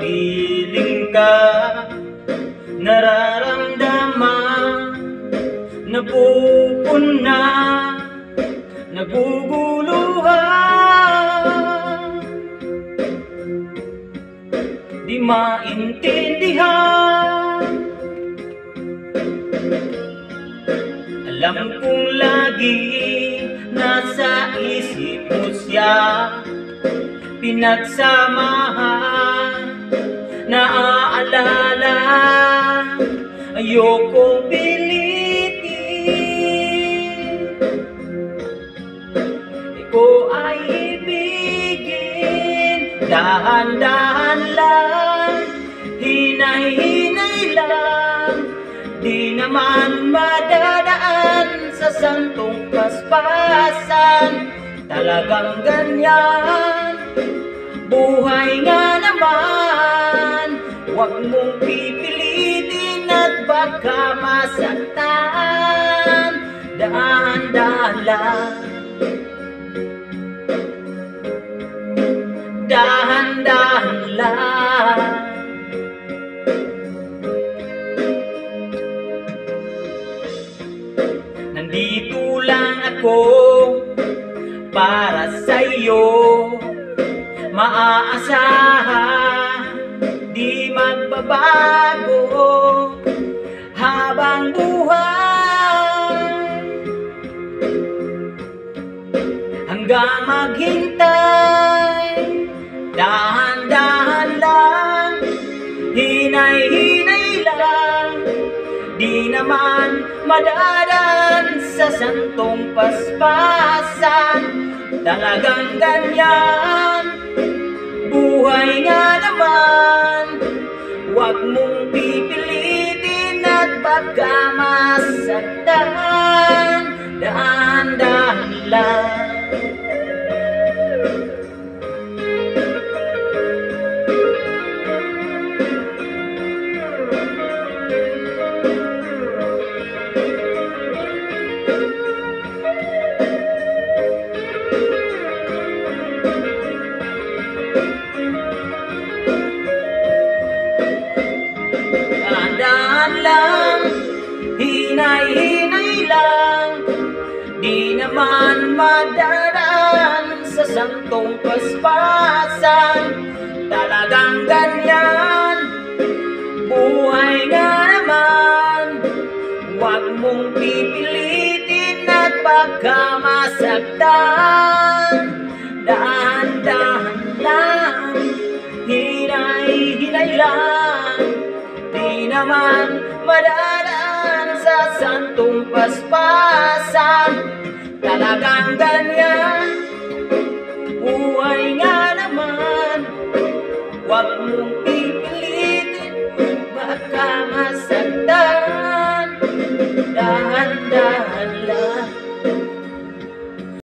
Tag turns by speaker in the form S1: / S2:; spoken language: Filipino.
S1: piling ka, nararamdaman, napupuna, naguguluhan, di maintindihan. Alam kong lagi nasa isip mo siya, pinagsamahan, naaalala, ayokong pilitin. Ikaw ay ibigin, dahan-dahan lang, hinay-hinay lang, di naman madadaan sa santong paspasan. Talagang ganyan, buhay nga naman, huwag mong pipilitin at baka masaktan. Dahan-dahan lang, dahan-dahan lang. Nandito lang ako para sa'yo, maaasahan, di magbabago habang buhay. Hanggang maghintay, dahan-dahan lang, hinay-hinay lang, di naman madadan sa santong paspasan. Talagang ganyan, buhay nga naman, huwag mong pipilitin at baka masaktan. Dahan-dahan lang. Dahan-dahan lang, hinay-hinay lang, di naman madadaan sa santong paspasan. Talagang ganyan, buhay nga naman, huwag mong pipilitin at baka masaktan. Dahan-dahan lang, hinay-hinay lang, di naman madadaan sa santong paspasan. Talagang ganyan, buhay nga naman, huwag mong pipilitin, baka masaktan.